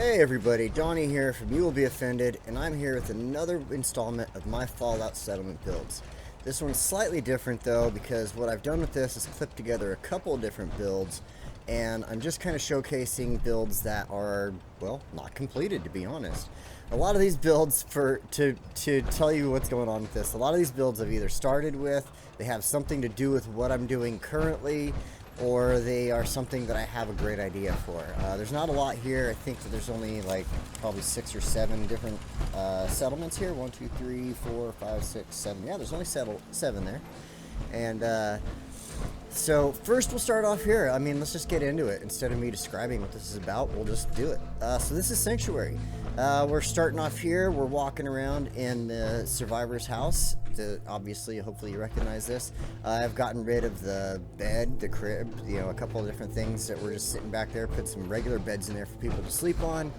Hey everybody, Donnie here from You Will Be Offended, and I'm here with another installment of my Fallout settlement builds. This one's slightly different though, because what I've done with this is clipped together a couple of different builds, and I'm just kind of showcasing builds that are, well, not completed, to be honest. A lot of these builds, to tell you what's going on with this, a lot of these builds I've either started with, they have something to do with what I'm doing currently, or they are something that I have a great idea for. There's not a lot here. I think that there's only like probably 6 or 7 different settlements here. 1, 2, 3, 4, 5, 6, 7. Yeah, there's only 7 there. And so first we'll start off here. I mean, let's just get into it. Instead of me describing what this is about, we'll just do it. So this is Sanctuary. We're starting off here. We're walking around in the survivor's house. Obviously, hopefully you recognize this. I've gotten rid of the bed, the crib, a couple of different things that were just sitting back there. Put some regular beds in there for people to sleep on.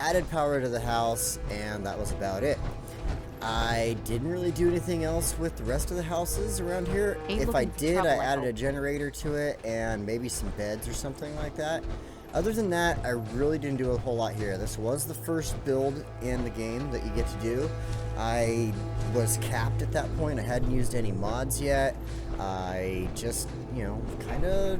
Added power to the house, and that was about it. I didn't really do anything else with the rest of the houses around here. If I did, I added a generator to it and maybe some beds or something like that. Other than that, I really didn't do a whole lot here. This was the first build in the game that you get to do. I was capped at that point. I hadn't used any mods yet. I just, kind of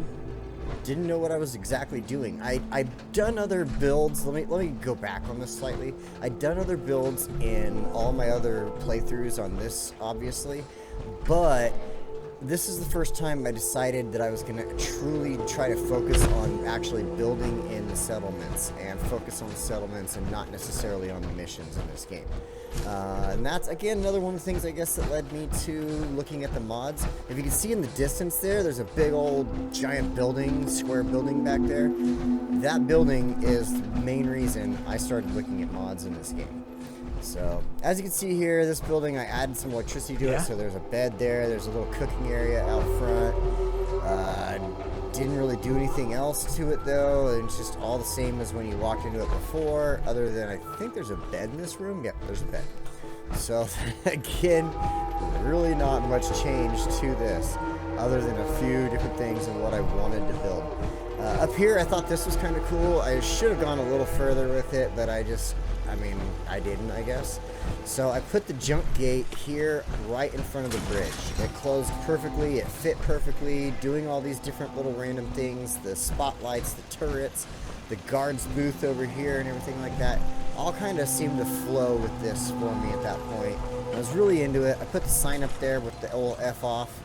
didn't know what I was exactly doing. I've done other builds. Let me go back on this slightly. I'd done other builds in all my other playthroughs on this, obviously, but this is the first time I decided that I was going to truly try to focus on actually building in the settlements and focus on the settlements and not necessarily on the missions in this game. And that's, again, another one of the things, I guess, that led me to looking at the mods. If you can see in the distance there's a big old giant building, square building back there. That building is the main reason I started looking at mods in this game. So, as you can see here, this building, I added some electricity to it, so there's a bed there, there's a little cooking area out front. Didn't really do anything else to it, though. It's just all the same as when you walked into it before, other than I think there's a bed in this room. Yeah, there's a bed. So, again, really not much change to this, other than a few different things and what I wanted to build. Up here, I thought this was kind of cool. I should have gone a little further with it, but I didn't, I guess. So I put the junk gate here right in front of the bridge. It closed perfectly, it fit perfectly, doing all these different little random things, the spotlights, the turrets, the guards booth over here and everything like that, all kind of seemed to flow with this for me at that point. I was really into it. I put the sign up there with the old F off.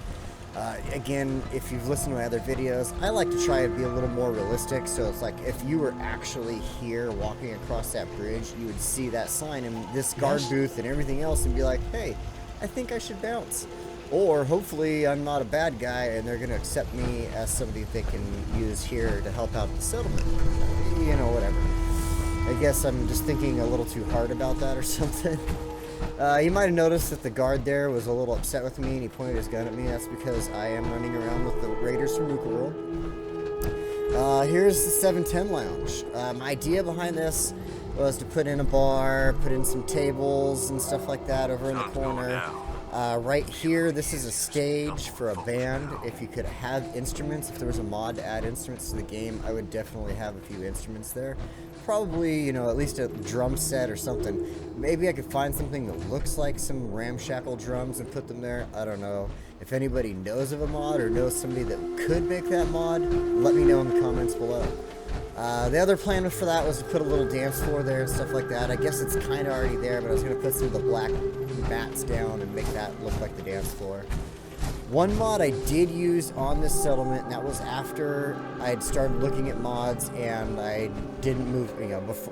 Again, if you've listened to my other videos, I like to try to be a little more realistic, so it's like if you were actually here walking across that bridge, you would see that sign and this guard booth and everything else and be like, hey, I think I should bounce. Or hopefully I'm not a bad guy and they're going to accept me as somebody they can use here to help out the settlement. Whatever. I guess I'm just thinking a little too hard about that or something. You might have noticed that the guard there was a little upset with me and he pointed his gun at me. That's because I am running around with the Raiders from Nuka World. Here's the 710 Lounge. My idea behind this was to put in a bar, put in some tables and stuff like that over in the corner. Right here, this is a stage for a band. If you could have instruments, if there was a mod to add instruments to the game, I would definitely have a few instruments there. Probably, at least a drum set or something. Maybe I could find something that looks like some ramshackle drums and put them there. I don't know. If anybody knows of a mod or knows somebody that could make that mod, let me know in the comments below. The other plan for that was to put a little dance floor there and stuff like that. I guess it's kind of already there, but I was going to put some of the black mats down and make that look like the dance floor. One mod I did use on this settlement, and that was after I had started looking at mods and I didn't move,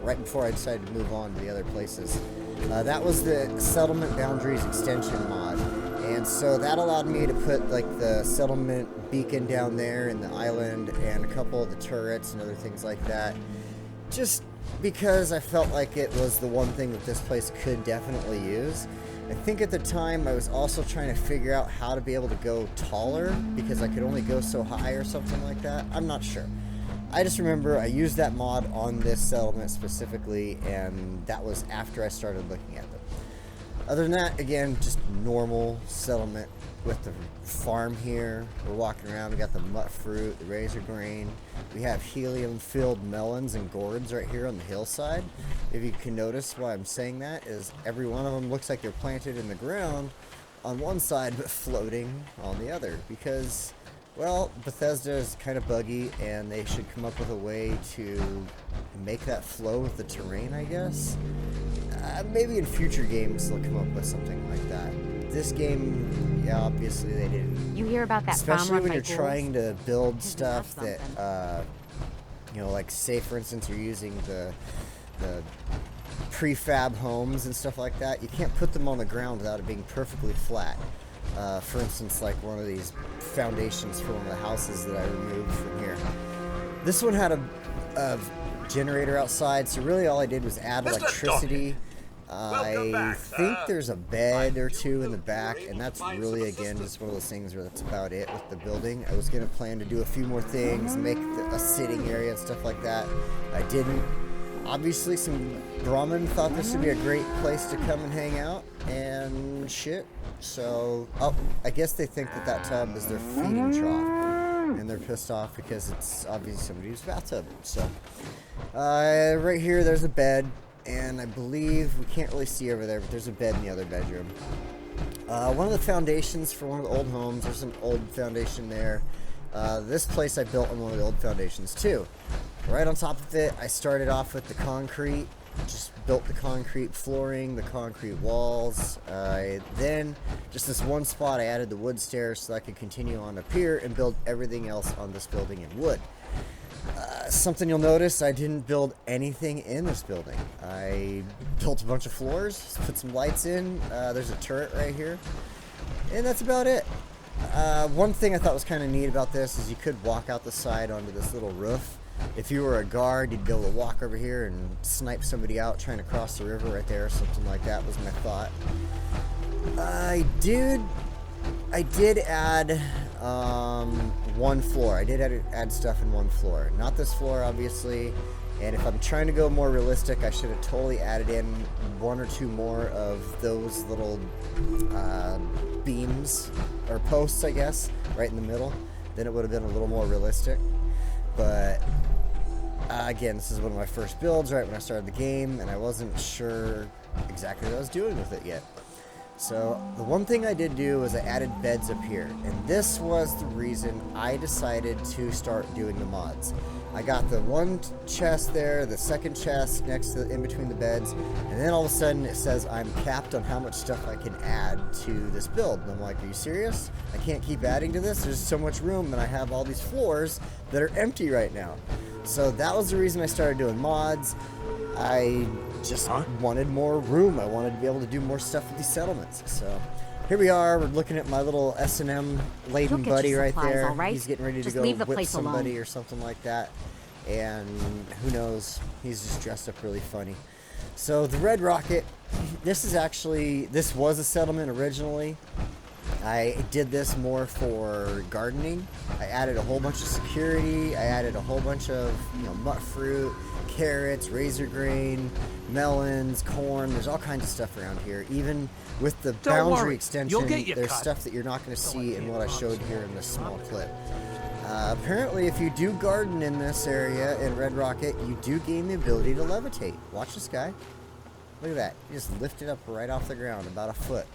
right before I decided to move on to the other places. That was the Settlement Boundaries Extension mod. And so that allowed me to put like the settlement beacon down there in the island and a couple of the turrets and other things like that. Just because I felt like it was the one thing that this place could definitely use. I think at the time I was also trying to figure out how to be able to go taller because I could only go so high or something like that. I'm not sure. I just remember I used that mod on this settlement specifically, and that was after I started looking at them. Other than that, again, just normal settlement with the farm here. We're walking around. We got the mut fruit, the razor grain. We have helium-filled melons and gourds right here on the hillside. If you can notice why I'm saying that is every one of them looks like they're planted in the ground on one side but floating on the other because, well, Bethesda is kind of buggy and they should come up with a way to make that flow with the terrain, I guess. Maybe in future games they'll come up with something like that. This game, yeah, obviously they didn't. You hear about that especially when you're trying to build stuff that, you know, like say for instance you're using the prefab homes and stuff like that. You can't put them on the ground without it being perfectly flat. For instance, like one of these foundations for one of the houses that I removed from here. This one had a generator outside, so really all I did was add electricity. I think there's a bed or two in the back, and that's really, again, just one of those things where that's about it with the building. I was going to plan to do a few more things, make a sitting area and stuff like that. I didn't. Obviously, some Brahmin thought this would be a great place to come and hang out, and shit. So, oh, I guess they think that that tub is their feeding trough, and they're pissed off because it's obviously somebody's bathtub. So, right here, there's a bed. And I believe, we can't really see over there, but there's a bed in the other bedroom. One of the foundations for one of the old homes, there's an old foundation there. This place I built on one of the old foundations too. Right on top of it, I started off with the concrete, just built the concrete flooring, the concrete walls. Then, just this one spot, I added the wood stairs so I could continue on up here and build everything else on this building in wood. Something you'll notice, I didn't build anything in this building. I built a bunch of floors, put some lights in, there's a turret right here, and that's about it. One thing I thought was kind of neat about this is you could walk out the side onto this little roof. If you were a guard, you'd be able to walk over here and snipe somebody out trying to cross the river right there, something like that was my thought. I did add one floor. I did add stuff in one floor. Not this floor, obviously. And if I'm trying to go more realistic, I should have totally added in one or two more of those little beams, or posts, I guess, right in the middle. Then it would have been a little more realistic. But, again, this is one of my first builds right when I started the game, and I wasn't sure exactly what I was doing with it yet. So, the one thing I did do was I added beds up here, and this was the reason I decided to start doing the mods. I got the one chest there, the second chest next to in between the beds, and then all of a sudden it says I'm capped on how much stuff I can add to this build. And I'm like, are you serious? I can't keep adding to this? There's so much room, and I have all these floors that are empty right now. So that was the reason I started doing mods. I just wanted more room. I wanted to be able to do more stuff with these settlements. So here we are. We're looking at my little S&M laden buddy right there. Right. He's getting ready to go whip somebody or something like that. And who knows? He's just dressed up really funny. So the Red Rocket, this was a settlement originally. I did this more for gardening. I added a whole bunch of security. I added a whole bunch of, mut fruit, carrots, razor grain, melons, corn. There's all kinds of stuff around here. Even with the boundary extension, there's stuff that you're not going to see in what I showed here in this small clip. Apparently, if you do garden in this area in Red Rocket, you do gain the ability to levitate. Watch this guy. Look at that. You just lift it up right off the ground, about a foot.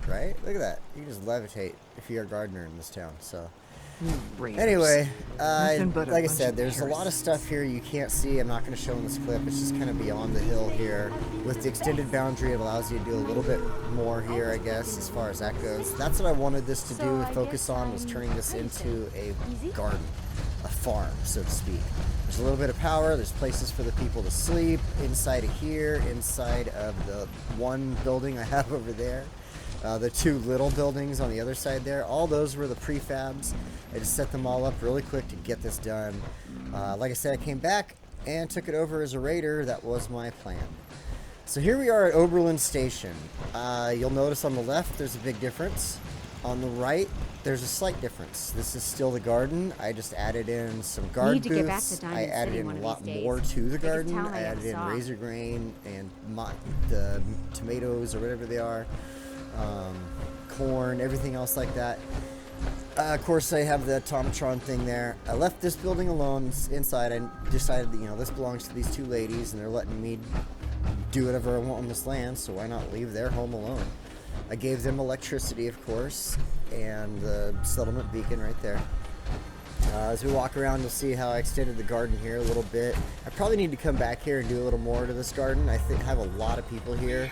Right? Look at that. You can just levitate if you're a gardener in this town. So, anyway, like I said, there's a lot of stuff here you can't see. I'm not going to show in this clip. It's just kind of beyond the hill here. With the extended boundary, it allows you to do a little bit more here, I guess, as far as that goes. That's what I wanted this to do and focus on, was turning this into a garden, a farm, so to speak. There's a little bit of power. There's places for the people to sleep inside of here, inside of the one building I have over there. The two little buildings on the other side there, all those were the prefabs. I just set them all up really quick to get this done. Like I said, I came back and took it over as a raider. That was my plan. So here we are at Oberlin Station. You'll notice on the left there's a big difference. On the right, there's a slight difference. This is still the garden. I just added in some garden booths. I added in a lot more to the garden. I added in razor grain and the tomatoes or whatever they are, corn, everything else like that. Of course, I have the automatron thing there. I left this building alone inside. I decided that, you know, this belongs to these two ladies, and they're letting me do whatever I want on this land, so why not leave their home alone? I gave them electricity, of course, and the settlement beacon right there. As we walk around, you'll see how I extended the garden here a little bit. I probably need to come back here and do a little more to this garden. I think I have a lot of people here.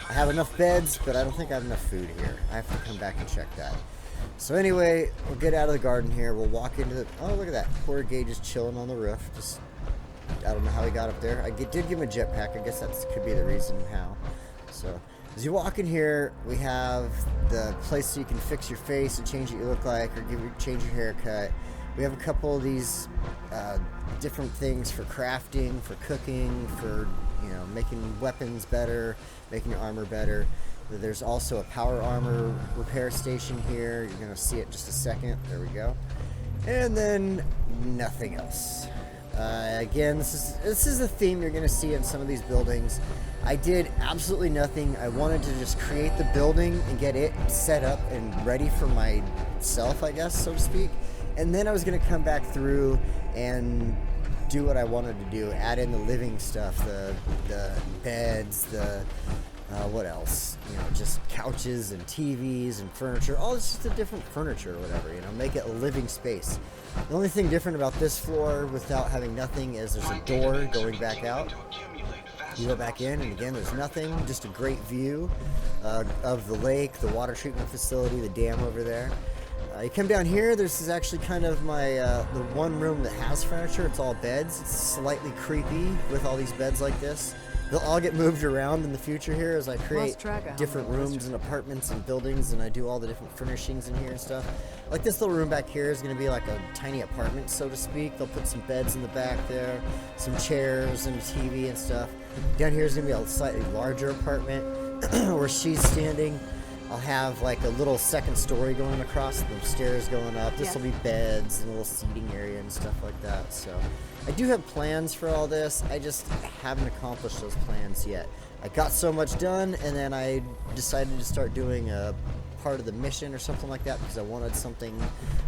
I have enough beds, but I don't think I have enough food here. I have to come back and check that. So anyway, we'll get out of the garden here. We'll walk into the... Oh, look at that. Poor Gage is chilling on the roof. Just, I don't know how he got up there. I did give him a jetpack. I guess that could be the reason how. So, as you walk in here, we have the place so you can fix your face and change what you look like, or change your haircut. We have a couple of these different things for crafting, for cooking, for, you know, making weapons better, making your armor better. There's also a power armor repair station here. You're going to see it in just a second. There we go. And then nothing else. Again, this is a theme you're going to see in some of these buildings. I did absolutely nothing. I wanted to just create the building and get it set up and ready for myself, I guess, so to speak. And then I was going to come back through and do what I wanted to do. Add in the living stuff, the beds, what else? You know, just couches and TVs and furniture. All this just a different furniture or whatever, you know, make it a living space. The only thing different about this floor without having nothing is there's a door going back out. You go back in, and again, there's nothing, just a great view of the lake, the water treatment facility, the dam over there. You come down here, this is actually kind of my the one room that has furniture. It's all beds. It's slightly creepy with all these beds like this. They'll all get moved around in the future here as I create different rooms and apartments and buildings, and I do all the different furnishings in here and stuff. Like this little room back here is going to be like a tiny apartment, so to speak. They'll put some beds in the back there, some chairs and a TV and stuff. Down here is going to be a slightly larger apartment where she's standing. I'll have like a little second story going across, the stairs going up. This will be beds and a little seating area and stuff like that. So I do have plans for all this. I just haven't accomplished those plans yet. I got so much done, and then I decided to start doing a part of the mission or something like that because I wanted something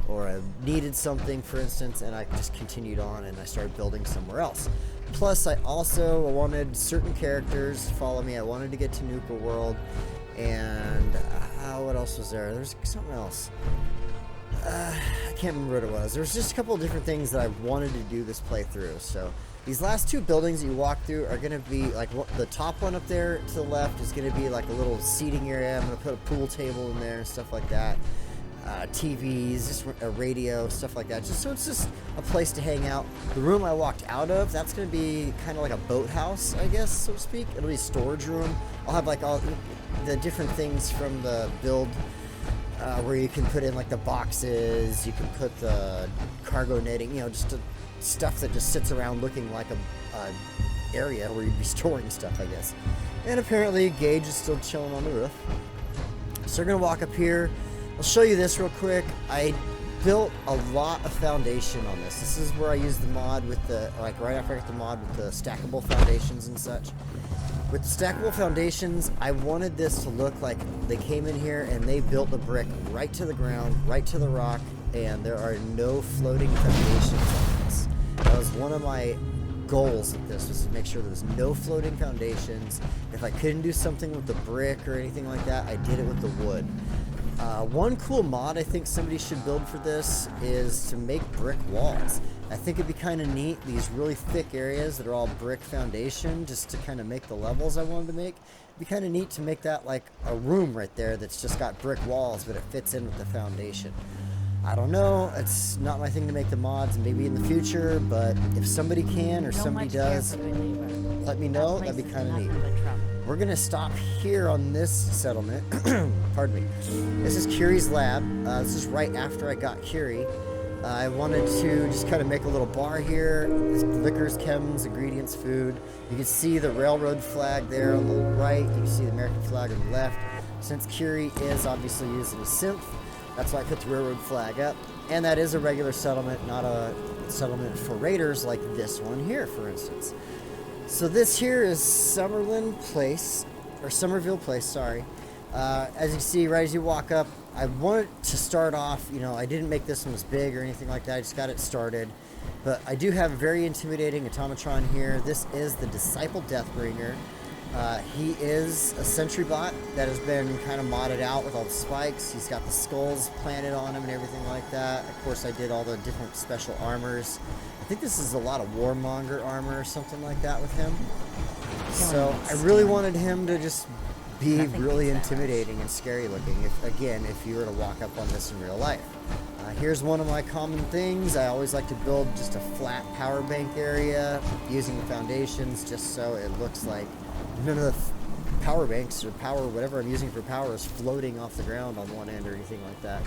or I needed something, for instance, and I just continued on and I started building somewhere else. Plus, I also wanted certain characters to follow me. I wanted to get to Nuka World. And what else was there? There's something else. I can't remember what it was. There was just a couple of different things that I wanted to do this playthrough. So these last two buildings that you walk through are going to be like the top one up there to the left is going to be like a little seating area. I'm going to put a pool table in there and stuff like that. TVs, just a radio, stuff like that. Just so it's just a place to hang out. The room I walked out of, that's going to be kind of like a boathouse, I guess, so to speak. It'll be a storage room. I'll have like all the different things from the build where you can put in like the boxes, you can put the cargo netting, you know, just stuff that just sits around looking like a area where you'd be storing stuff, I guess. And apparently Gage is still chilling on the roof. So we're going to walk up here. I'll show you this real quick. I built a lot of foundation on this. This is where I used the mod with the, like right after I got the mod with the stackable foundations and such. With the stackable foundations, I wanted this to look like they came in here and they built the brick right to the ground, right to the rock, and there are no floating foundations on this. That was one of my goals with this, was to make sure there was no floating foundations. If I couldn't do something with the brick or anything like that, I did it with the wood. One cool mod I think somebody should build for this is to make brick walls. I think it'd be kind of neat, these really thick areas that are all brick foundation, just to kind of make the levels I wanted to make. It'd be kind of neat to make that like a room right there that's just got brick walls, but it fits in with the foundation. I don't know, it's not my thing to make the mods, maybe in the future, but if somebody can or somebody does, let me know, that'd be kind of neat. We're going to stop here on this settlement. Pardon me. This is Curie's lab. This is right after I got Curie. I wanted to just kind of make a little bar here. Liquors, chems, ingredients, food. You can see the railroad flag there on the right. You can see the American flag on the left. Since Curie is obviously using a synth, That's why I put the railroad flag up. And that is a regular settlement, not a settlement for raiders like this one here, for instance. So this here is Somerville Place, sorry. As you see, right as you walk up, I wanted to start off, I didn't make this one as big or anything like that. I just got it started. But I do have a very intimidating automatron here. This is the Disciple Deathbringer. He is a sentry bot that has been kind of modded out with all the spikes. He's got the skulls planted on him and everything like that. Of course, I did all the different special armors. I think this is a lot of Warmonger armor or something like that with him. So I really wanted him to just be really intimidating and scary looking, if you were to walk up on this in real life. Here's one of my common things. I always like to build just a flat power bank area using the foundations just so it looks like none of the power banks or power, whatever I'm using for power, is floating off the ground on one end or anything like that.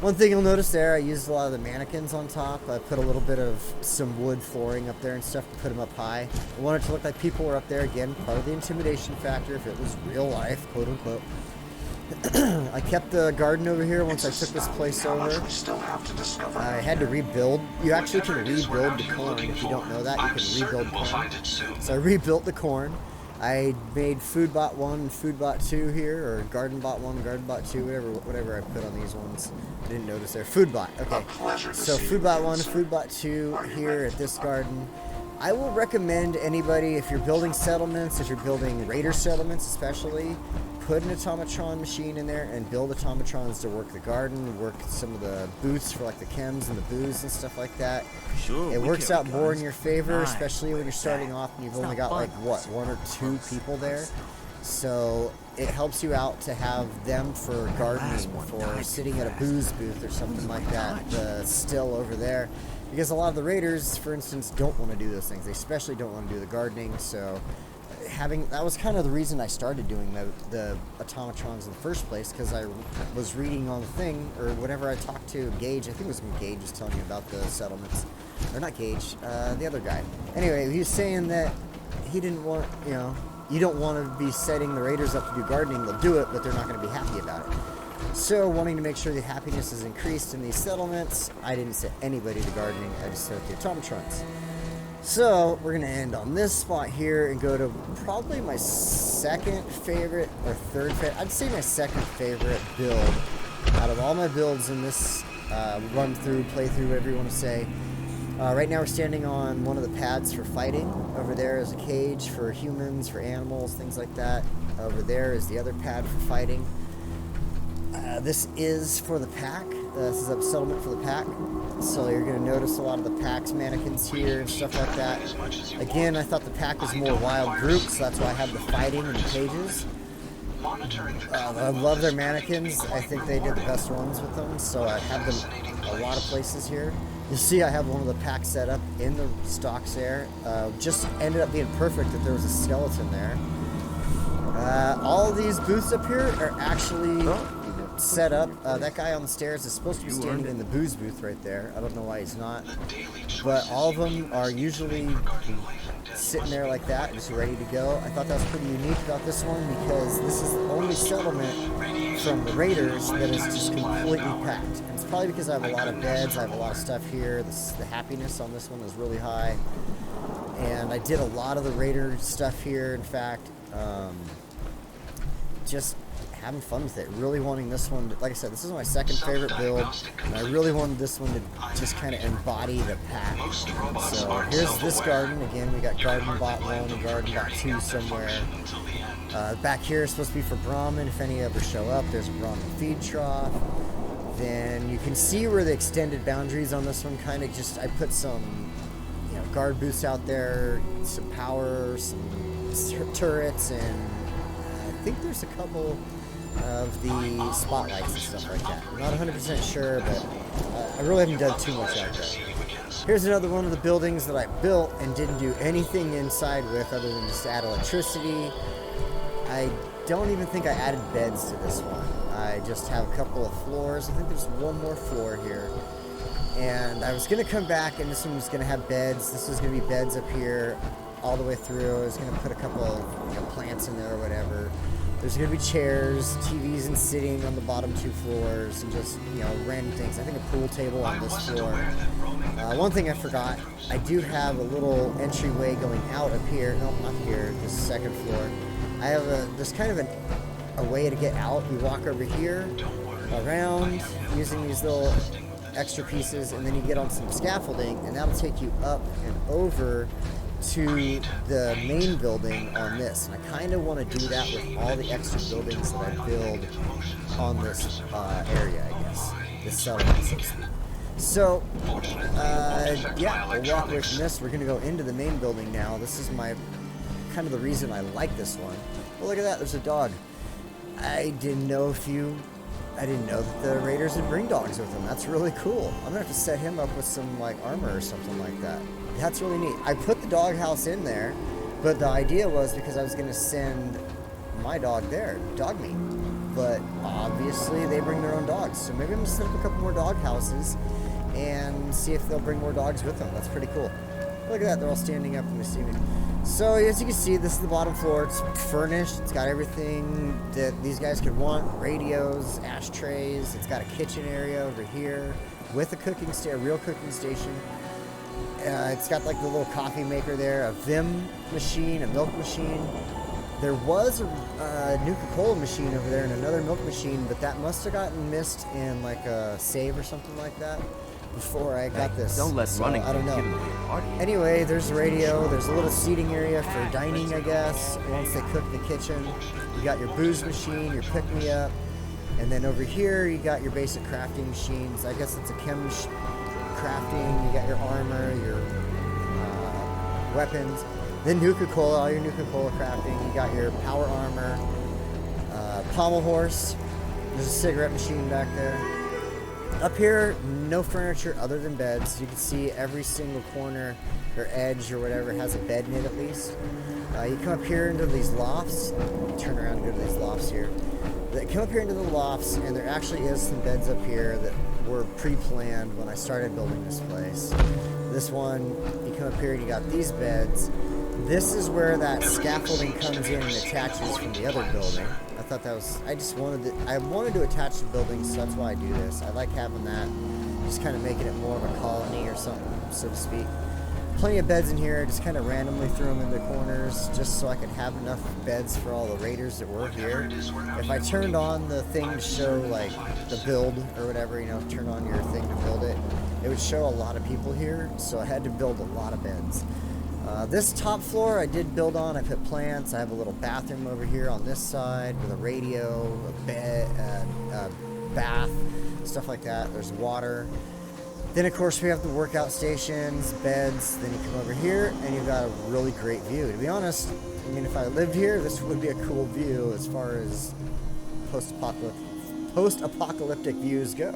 One thing you'll notice there, I used a lot of the mannequins on top. I put a little bit of some wood flooring up there and stuff to put them up high. I wanted to look like people were up there. Again, part of the intimidation factor if it was real life, quote unquote. I kept the garden over here once I took this place over. I had to rebuild. You actually can rebuild the corn. If you don't know that, you can rebuild corn. So I rebuilt the corn. I made food bot 1 and food bot 2 here, or garden bot 1, garden bot 2, whatever I put on these ones. I didn't notice there. Food bot. Okay. So food bot 1, food bot 2 here at this garden. I will recommend anybody, if you're building settlements, if you're building raider settlements especially, put an automatron machine in there and build automatrons to work the garden, work some of the booths for like the chems and the booze and stuff like that. Sure, it works out more in your favor, especially when you're starting off and you've only got like, what, 1 or 2 people there. So it helps you out to have them for gardening, for sitting at a booze booth or something like that, the still over there. Because a lot of the raiders, for instance, don't want to do those things. They especially don't want to do the gardening, so that was kind of the reason I started doing the automatrons in the first place, because I was reading on the thing, or whatever I talked to Gage, I think it was when Gage was telling me about the settlements, or not Gage, the other guy. Anyway, he was saying that he didn't want, you don't want to be setting the raiders up to do gardening. They'll do it, but they're not going to be happy about it. So, wanting to make sure the happiness is increased in these settlements, I didn't set anybody to gardening, I just set the automatrons. So, we're going to end on this spot here and go to probably my second favorite, or third favorite, I'd say my second favorite build out of all my builds in this run through, playthrough, whatever you want to say. Right now we're standing on one of the pads for fighting. Over there is a cage for humans, for animals, things like that. Over there is the other pad for fighting. This is for the pack. This is a settlement for the pack. So you're going to notice a lot of the pack's mannequins here and stuff like that. Again, I thought the pack was more wild group, so that's why I have the fighting and the cages. I love their mannequins. I think they did the best ones with them, so I have them a lot of places here. You'll see I have one of the packs set up in the stocks there. Just ended up being perfect that there was a skeleton there. All of these booths up here are actually set up. That guy on the stairs is supposed to be standing in the booze booth right there. I don't know why he's not. But all of them are usually sitting there like that, just ready to go. I thought that was pretty unique about this one because this is the only settlement from the raiders that is just completely packed. And it's probably because I have a lot of beds, I have a lot of stuff here. The happiness on this one is really high. And I did a lot of the raider stuff here, in fact. Just having fun with it, really wanting this one to, like I said, this is my second favorite build, and I really wanted this one to just kind of embody the pack. So here's this garden. Again, we got garden bot 1 and garden bot 2 somewhere. Back here is supposed to be for Brahmin. If any ever show up, there's a Brahmin feed trough. Then you can see where the extended boundaries on this one kind of just, I put some guard boosts out there, some power, some turrets, and I think there's a couple of the spotlights and stuff like that. I'm not 100% sure, but I really haven't done too much out there. Here's another one of the buildings that I built and didn't do anything inside with other than just add electricity. I don't even think I added beds to this one. I just have a couple of floors. I think there's one more floor here. And I was going to come back and this one was going to have beds. This was going to be beds up here all the way through. I was going to put a couple of plants in there or whatever. There's going to be chairs, TVs and sitting on the bottom 2 floors, and just, you know, random things. I think a pool table on this floor. One thing I forgot, I do have a little entryway going out up here. No, not here, this 2nd floor. I have there's kind of a way to get out. You walk over here, around, using these little extra pieces, and then you get on some scaffolding, and that'll take you up and over to the main building on this. And I kind of want to do that with all the extra buildings that I build on this area, I guess. This settlement, so to speak. So, yeah, we'll walk away from this. We're going to go into the main building now. This is my, kind of the reason I like this one. Well, look at that, there's a dog. I didn't know that the raiders would bring dogs with them. That's really cool. I'm gonna have to set him up with some like armor or something like that. That's really neat. I put the dog house in there, but the idea was because I was gonna send my dog there, dog meat. But obviously they bring their own dogs. So maybe I'm gonna set up a couple more dog houses and see if they'll bring more dogs with them. That's pretty cool. Look at that, they're all standing up and they see me. So as you can see, this is the bottom floor. It's furnished. It's got everything that these guys could want. Radios, ashtrays. It's got a kitchen area over here with a real cooking station. It's got like the little coffee maker there, a Vim machine, a milk machine. There was a Nuka-Cola machine over there and another milk machine, but that must have gotten missed in like a save or something like that before I got this. Don't let running. I don't know. Anyway, there's a radio. There's a little seating area for dining, I guess. Once they cook the kitchen, you got your booze machine, your pick-me-up, and then over here you got your basic crafting machines. I guess it's a chem crafting. You got your armor, your weapons. Then Nuka-Cola, all your Nuka-Cola crafting. You got your power armor, pommel horse. There's a cigarette machine back there. Up here, no furniture other than beds. You can see every single corner or edge or whatever has a bed in it at least. You come up here into these lofts. Turn around and go to these lofts here. Come up here into the lofts, and there actually is some beds up here that were pre-planned when I started building this place. This one, you come up here and you got these beds. This is where that scaffolding comes in and attaches from the other building. I thought that was, I wanted to attach the buildings, so that's why I do this. I like having that, just kind of making it more of a colony or something, so to speak. Plenty of beds in here, just kind of randomly threw them in the corners, just so I could have enough beds for all the raiders that were here. If I turned on the thing to show, like, the build or whatever, you know, turn on your thing to build it, it would show a lot of people here, so I had to build a lot of beds. This top floor I did build on. I put plants. I have a little bathroom over here on this side with a radio, a bed, a bath, stuff like that. There's water. Then of course we have the workout stations, beds. Then you come over here and you've got a really great view. To be honest, I mean, if I lived here, this would be a cool view as far as post-apocalyptic views go.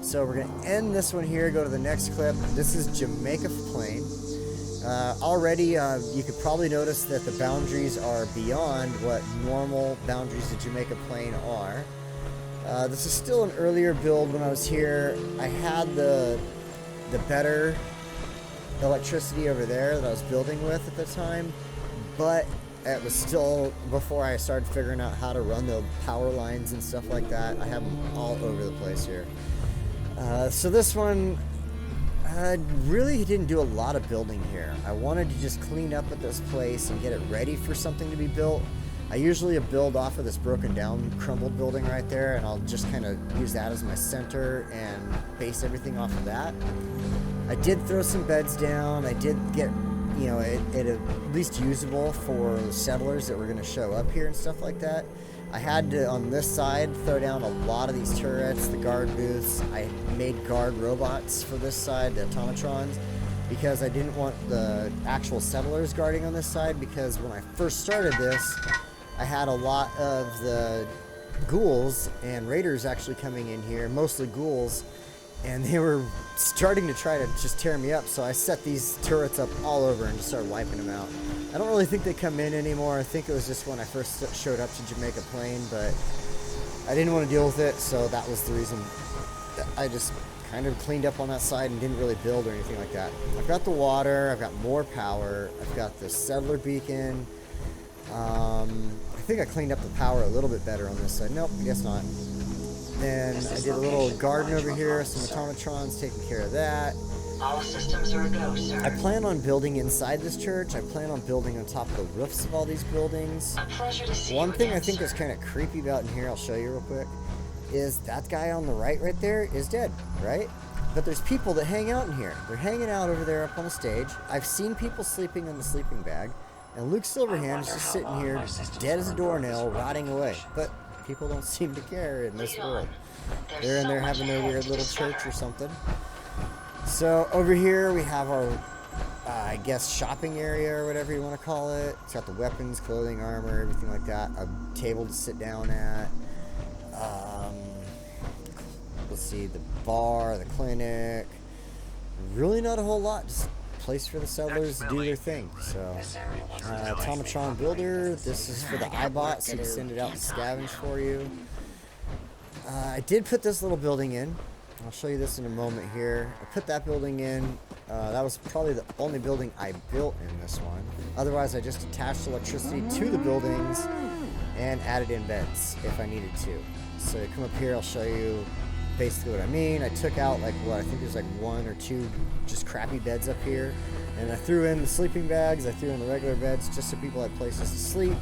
So we're going to end this one here, go to the next clip. This is Jamaica Plain. Already, you could probably notice that the boundaries are beyond what normal boundaries of Jamaica Plain are. This is still an earlier build. When I was here, I had the better electricity over there that I was building with at the time, but it was still before I started figuring out how to run the power lines and stuff like that. I have them all over the place here. So this one, I really didn't do a lot of building here. I wanted to just clean up at this place and get it ready for something to be built. I usually build off of this broken down, crumbled building right there, and I'll just kind of use that as my center and base everything off of that. I did throw some beds down. I did get, you know, it at least usable for settlers that were going to show up here and stuff like that. I had to, on this side, throw down a lot of these turrets, the guard booths. I made guard robots for this side, the automatrons, because I didn't want the actual settlers guarding on this side, because when I first started this, I had a lot of the ghouls and raiders actually coming in here, mostly ghouls, and they were starting to try to just tear me up, so I set these turrets up all over and just started wiping them out. I don't really think they come in anymore. I think it was just when I first showed up to Jamaica Plain, but I didn't want to deal with it, so that was the reason I just kind of cleaned up on that side and didn't really build or anything like that. I've got the water, I've got more power, I've got the settler beacon. I think I cleaned up the power a little bit better on this side. Nope, I guess not. Then I did a little garden over here, some automatrons taking care of that. All systems are a go, sir. I plan on building inside this church. I plan on building on top of the roofs of all these buildings. A pleasure to see One you thing again, I think sir. is kind of creepy about in here, I'll show you real quick, is that guy on the right there is dead, right? But there's people that hang out in here. They're hanging out over there up on the stage. I've seen people sleeping in the sleeping bag. And Luke Silverhand is just sitting here, dead as a doornail, rotting away. But people don't seem to care in this world. They're in there having their weird little church or something. So over here we have our, I guess, shopping area or whatever you want to call it. It's got the weapons, clothing, armor, everything like that. A table to sit down at. Let's see, the bar, the clinic. Really not a whole lot. Just a place for the settlers to do their thing. So, automatron builder. This is for the iBot, so you can send it out to scavenge for you. I did put this little building in. I'll show you this in a moment here. I put that building in. That was probably the only building I built in this one. Otherwise, I just attached electricity to the buildings and added in beds if I needed to. So you come up here, I'll show you basically what I mean. I took out like what I think there's like 1 or 2 just crappy beds up here. And I threw in the sleeping bags, I threw in the regular beds just so people had places to sleep.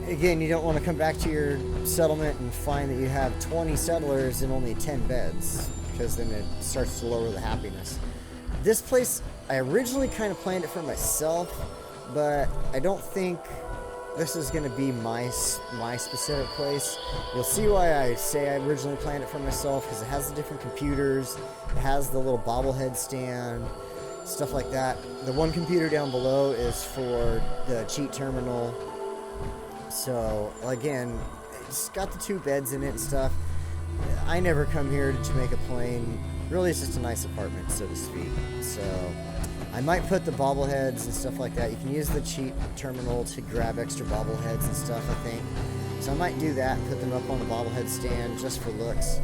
Again, you don't want to come back to your settlement and find that you have 20 settlers and only 10 beds, because then it starts to lower the happiness. This place, I originally kind of planned it for myself, but I don't think this is going to be my specific place. You'll see why I say I originally planned it for myself, because it has the different computers, it has the little bobblehead stand, stuff like that. The one computer down below is for the cheat terminal. So, again, it's got the 2 beds in it and stuff. I never come here to Jamaica Plain. Really, it's just a nice apartment, so to speak. So, I might put the bobbleheads and stuff like that. You can use the cheat terminal to grab extra bobbleheads and stuff, I think. So I might do that and put them up on the bobblehead stand just for looks.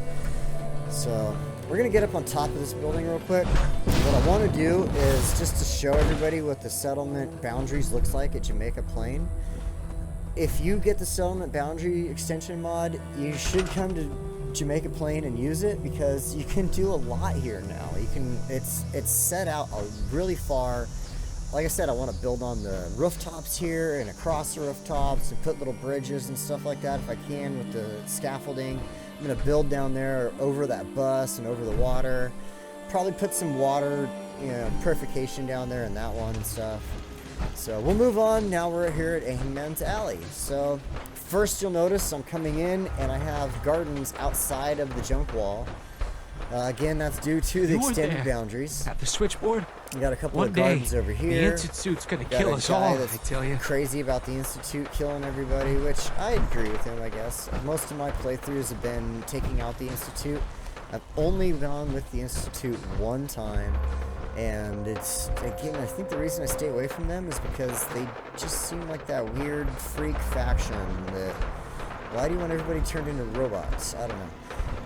So, we're going to get up on top of this building real quick. What I want to do is just to show everybody what the settlement boundaries looks like at Jamaica Plain. If you get the settlement boundary extension mod, you should come to Jamaica Plain and use it, because you can do a lot here now. You can, it's set out really far. Like I said, I want to build on the rooftops here and across the rooftops and put little bridges and stuff like that if I can with the scaffolding. I'm going to build down there over that bus and over the water. Probably put some water, purification down there in that one and stuff. So we'll move on. Now we're here at Hangman's Alley. So first you'll notice I'm coming in and I have gardens outside of the junk wall. Again, that's due to the extended boundaries. At the switchboard? You got a couple of gardens over here. The Institute's gonna kill us all, I tell you. Crazy about the Institute killing everybody, which I agree with him, I guess. Most of my playthroughs have been taking out the Institute. I've only gone with the Institute one time. And it's, again, I think the reason I stay away from them is because they just seem like that weird freak faction that, why do you want everybody turned into robots? I don't know.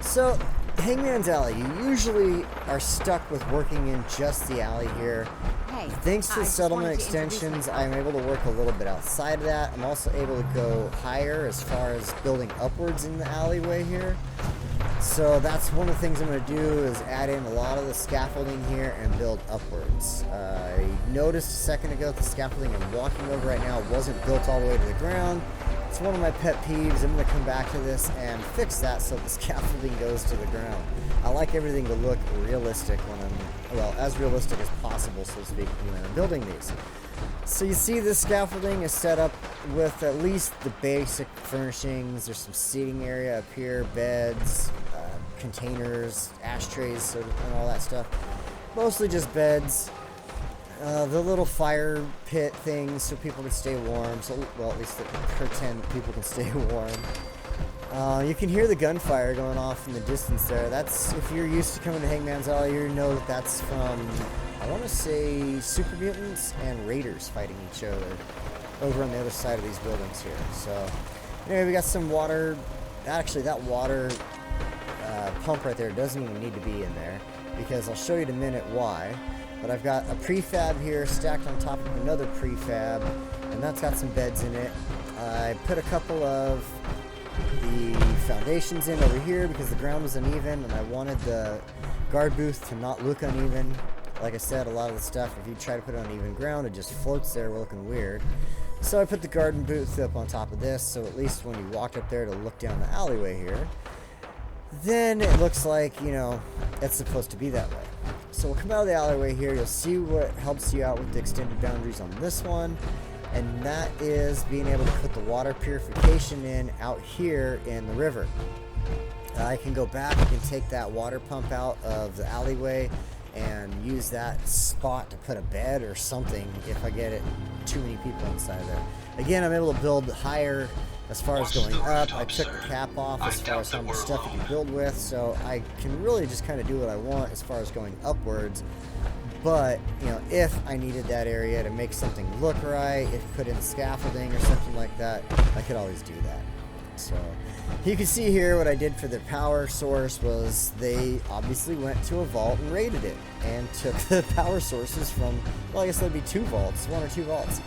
So, Hangman's Alley, you usually are stuck with working in just the alley here. Hey, Thanks to the settlement extensions, I'm able to work a little bit outside of that. I'm also able to go higher as far as building upwards in the alleyway here. So that's one of the things I'm going to do, is add in a lot of the scaffolding here and build upwards. I noticed a second ago that the scaffolding I'm walking over right now wasn't built all the way to the ground. It's one of my pet peeves. I'm going to come back to this and fix that so the scaffolding goes to the ground. I like everything to look realistic when I'm, well, as realistic as possible, so to speak, when I'm building these. So you see the scaffolding is set up with at least the basic furnishings. There's some seating area up here, beds, containers, ashtrays, and all that stuff. Mostly just beds. The little fire pit things so people can stay warm. So, well, at least pretend people can stay warm. You can hear the gunfire going off in the distance there. That's, if you're used to coming to Hangman's Alley, you know that that's from, I want to say, super mutants and raiders fighting each other over on the other side of these buildings here. So, anyway, we got some water. Actually, that water pump right there doesn't even need to be in there, because I'll show you in a minute why. But I've got a prefab here stacked on top of another prefab, and that's got some beds in it. I put a couple of the foundations in over here because the ground was uneven and I wanted the guard booth to not look uneven. Like I said, a lot of the stuff, if you try to put it on even ground, it just floats there looking weird. So I put the garden booth up on top of this, so at least when you walked up there to look down the alleyway here, then it looks like, you know, it's supposed to be that way. So we'll come out of the alleyway here. You'll see what helps you out with the extended boundaries on this one, and that is being able to put the water purification in out here in the river. I can go back and take that water pump out of the alleyway and use that spot to put a bed or something if I get it too many people inside there. Again, I'm able to build higher as far as going up. I took the cap off as far as how much stuff you can build with, so I can really just kind of do what I want as far as going upwards. But, you know, if I needed that area to make something look right, if put in scaffolding or something like that, I could always do that. So you can see here what I did for the power source was they obviously went to a vault and raided it and took the power sources from, well, I guess that'd be 2 vaults, 1 or 2 vaults.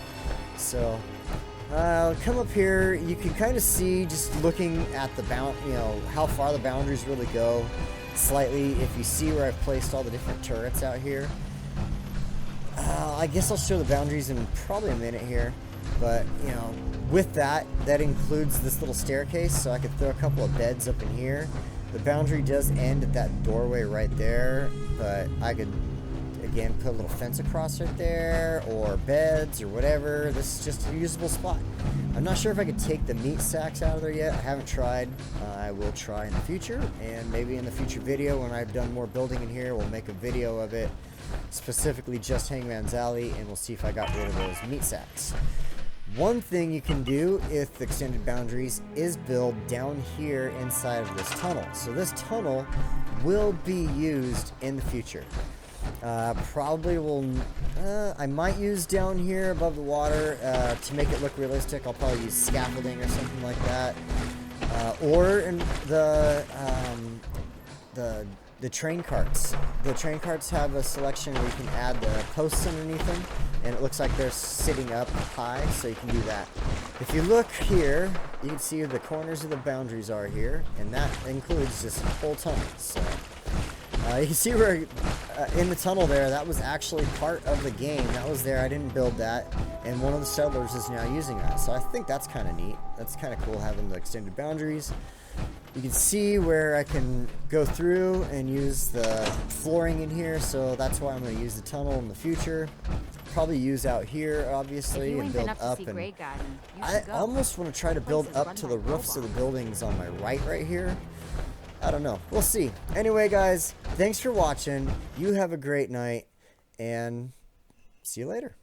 So come up here, you can kind of see just looking at the you know, how far the boundaries really go slightly. If you see where I've placed all the different turrets out here, I guess I'll show the boundaries in probably a minute here. But, you know, with that, that includes this little staircase, so I could throw a couple of beds up in here. The boundary does end at that doorway right there, but I could, again, put a little fence across right there, or beds, or whatever. This is just a usable spot. I'm not sure if I could take the meat sacks out of there yet. I haven't tried. I will try in the future, and maybe in the future video when I've done more building in here, we'll make a video of it, specifically just Hangman's Alley, and we'll see if I got rid of those meat sacks. One thing you can do with extended boundaries is build down here inside of this tunnel. So this tunnel will be used in the future. Probably will, I might use down here above the water to make it look realistic. I'll probably use scaffolding or something like that. Or in the train carts. The train carts have a selection where you can add the posts underneath them, and it looks like they're sitting up high, so you can do that. If you look here, you can see the corners of the boundaries are here, and that includes this whole tunnel. So you can see where in the tunnel there, that was actually part of the game. That was there. I didn't build that, and one of the settlers is now using that. So I think that's kind of neat. That's kind of cool having the extended boundaries. You can see where I can go through and use the flooring in here, so that's why I'm going to use the tunnel in the future. Probably use out here, obviously, and build up. And I almost want to try to build up to the roofs of the buildings on my right here. I don't know. We'll see. Anyway, guys, thanks for watching. You have a great night, and see you later.